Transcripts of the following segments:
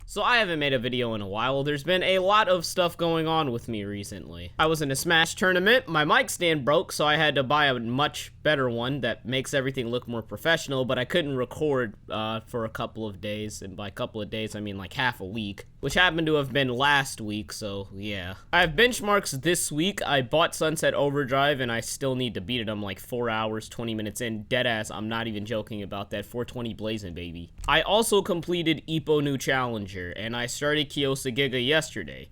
So I haven't made a video in a while. There's been a lot of stuff going on with me recently. I was in a Smash tournament, my mic stand broke, so I had to buy a much better one that makes everything look more professional, but I couldn't record for a couple of days, and by a couple of days I mean like half a week, which happened to have been last week, so yeah. I have benchmarks this week. I bought Sunset Overdrive and I still need to beat it. I'm like 4 hours, 20 minutes in, deadass. I'm not even joking about that. 420 blazing, baby. I also completed Ippo New Challenger, and I started Kyosa Giga yesterday.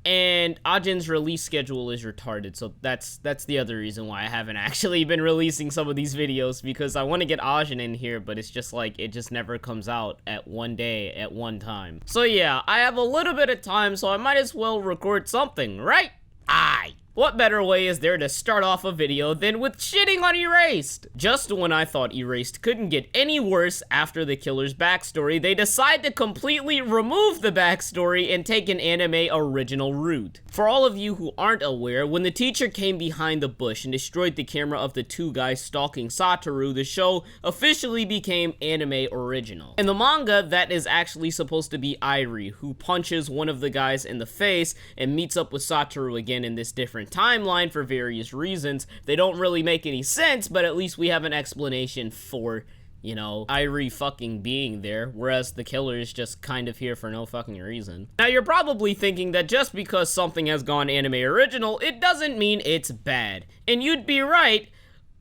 And Ajin's release schedule is retarded, so that's the other reason why I haven't actually been releasing some of these videos, because I want to get Ajin in here, but it's just like, it just never comes out at one day, at one time. So yeah, I have a little bit of time, so I might as well record something, right? Aye. What better way is there to start off a video than with shitting on Erased? Just when I thought Erased couldn't get any worse after the killer's backstory, they decide to completely remove the backstory and take an anime original route. For all of you who aren't aware, when the teacher came behind the bush and destroyed the camera of the two guys stalking Satoru, the show officially became anime original. In the manga, that is actually supposed to be Airi, who punches one of the guys in the face and meets up with Satoru again in this different timeline for various reasons. They don't really make any sense, but at least we have an explanation for, you know, Airi fucking being there, whereas the killer is just kind of here for no fucking reason. Now, you're probably thinking that just because something has gone anime original, it doesn't mean it's bad. And you'd be right,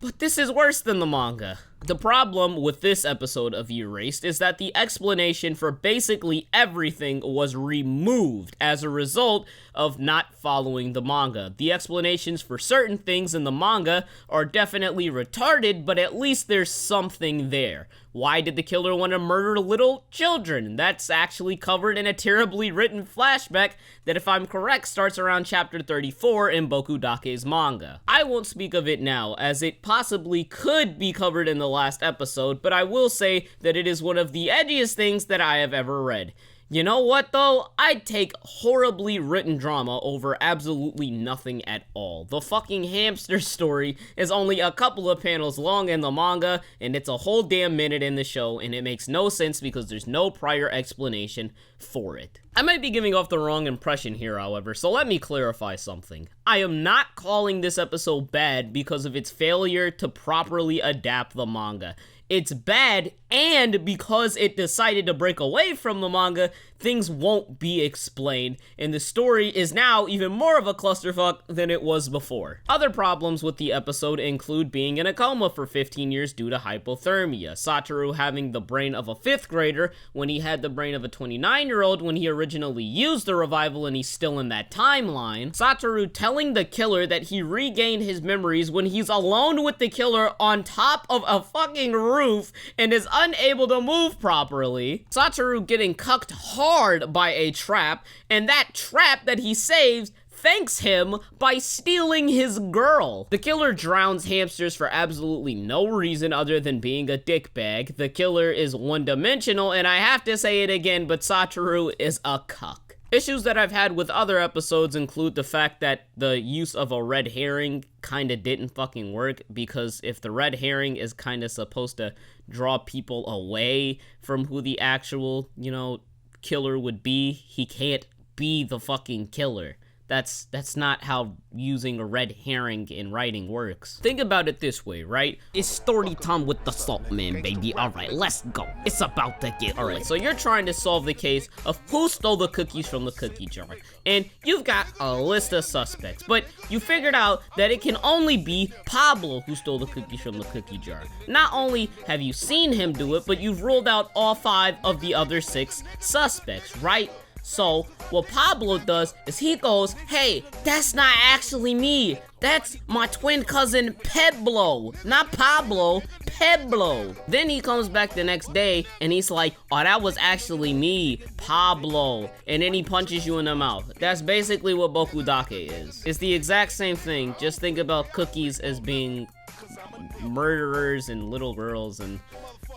but this is worse than the manga. The problem with this episode of Erased is that the explanation for basically everything was removed as a result of not following the manga. The explanations for certain things in the manga are definitely retarded, but at least there's something there. Why did the killer want to murder little children? That's actually covered in a terribly written flashback that, if I'm correct, starts around chapter 34 in Bokudake's manga. I won't speak of it now, as it possibly could be covered in the last episode, but I will say that it is one of the edgiest things that I have ever read. You know what though? I'd take horribly written drama over absolutely nothing at all. The fucking hamster story is only a couple of panels long in the manga, and it's a whole damn minute in the show, and it makes no sense because there's no prior explanation for it. I might be giving off the wrong impression here, however, so let me clarify something. I am not calling this episode bad because of its failure to properly adapt the manga. It's bad, and because it decided to break away from the manga, things won't be explained, and the story is now even more of a clusterfuck than it was before. Other problems with the episode include being in a coma for 15 years due to hypothermia, Satoru having the brain of a 5th grader when he had the brain of a 29-year-old when he originally used the revival and he's still in that timeline, Satoru telling the killer that he regained his memories when he's alone with the killer on top of a fucking roof and is unable to move properly, Satoru getting cucked hard by a trap, and that trap that he saves thanks him by stealing his girl. The killer drowns hamsters for absolutely no reason other than being a dickbag. The killer is one-dimensional, and I have to say it again, but Satoru is a cuck. Issues that I've had with other episodes include the fact that the use of a red herring kinda didn't fucking work, because if the red herring is kinda supposed to draw people away from who the actual, you know, killer would be, he can't be the fucking killer. That's not how using a red herring in writing works. Think about it this way, right? It's story time with the salt man, baby. Alright, let's go. It's about to get alright. So you're trying to solve the case of who stole the cookies from the cookie jar. And you've got a list of suspects, but you figured out that it can only be Pablo who stole the cookies from the cookie jar. Not only have you seen him do it, but you've ruled out all 5 of the other 6 suspects, right? So, what Pablo does is he goes, hey, that's not actually me. That's my twin cousin, Pablo. Not Pablo, Pablo. Then he comes back the next day and he's like, oh, that was actually me, Pablo. And then he punches you in the mouth. That's basically what Bokudake is. It's the exact same thing. Just think about cookies as being murderers and little girls and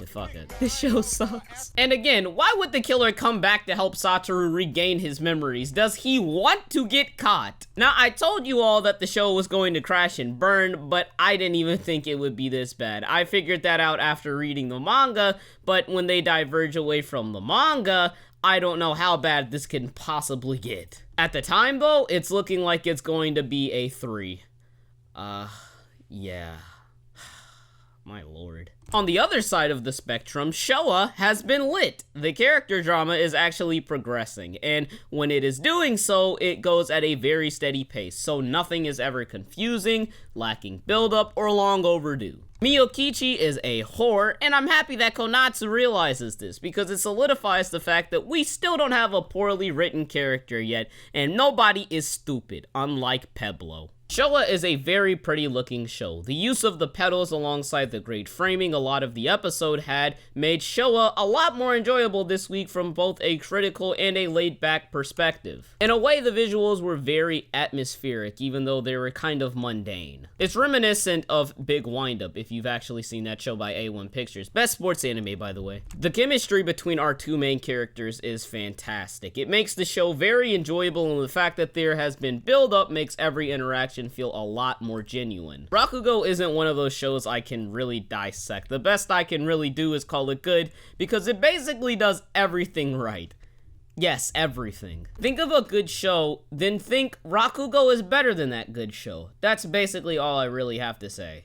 fuck it. This show sucks. And again, why would the killer come back to help Satoru regain his memories? Does he want to get caught? Now, I told you all that the show was going to crash and burn, but I didn't even think it would be this bad. I figured that out after reading the manga, but when they diverge away from the manga, I don't know how bad this can possibly get. At the time, though, it's looking like it's going to be a 3. Yeah. My lord. On the other side of the spectrum, Shouwa has been lit. The character drama is actually progressing, and when it is doing so, it goes at a very steady pace, so nothing is ever confusing, lacking buildup, or long overdue. Miyokichi is a whore, and I'm happy that Konatsu realizes this, because it solidifies the fact that we still don't have a poorly written character yet, and nobody is stupid, unlike Pablo. Shouwa is a very pretty looking show. The use of the petals alongside the great framing a lot of the episode had made Shouwa a lot more enjoyable this week from both a critical and a laid back perspective. In a way, the visuals were very atmospheric, even though they were kind of mundane. It's reminiscent of Big Windup, if you've actually seen that show by A1 Pictures. Best sports anime, by the way. The chemistry between our two main characters is fantastic. It makes the show very enjoyable, and the fact that there has been build up makes every interaction feel a lot more genuine. Rakugo isn't one of those shows I can really dissect. The best I can really do is call it good, because it basically does everything right. Yes, everything. Think of a good show, then think Rakugo is better than that good show. That's basically all I really have to say.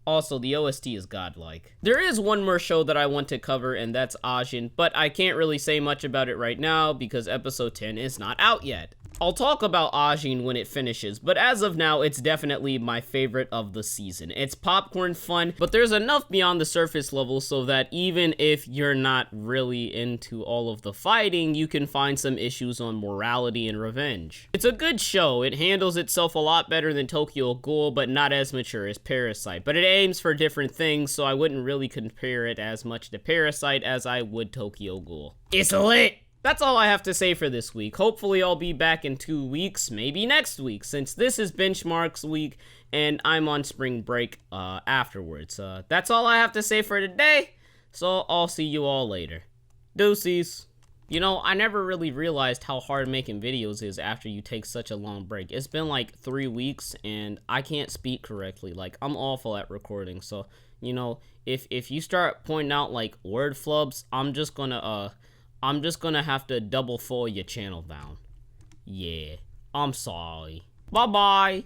Also, the OST is godlike. There is one more show that I want to cover, and that's Ajin, but I can't really say much about it right now because episode 10 is not out yet. I'll talk about Ajin when it finishes, but as of now, it's definitely my favorite of the season. It's popcorn fun, but there's enough beyond the surface level so that even if you're not really into all of the fighting, you can find some issues on morality and revenge. It's a good show. It handles itself a lot better than Tokyo Ghoul, but not as mature as Parasite. But it aims for different things, so I wouldn't really compare it as much to Parasite as I would Tokyo Ghoul. It's lit! That's all I have to say for this week. Hopefully I'll be back in 2 weeks, maybe next week, since this is Benchmarks week and I'm on spring break afterwards. That's all I have to say for today, so I'll see you all later. Deuces. You know, I never really realized how hard making videos is after you take such a long break. It's been like 3 weeks and I can't speak correctly. Like, I'm awful at recording, so, you know, if you start pointing out like word flubs, I'm just gonna have to double fold your channel down. Yeah, I'm sorry. Bye-bye.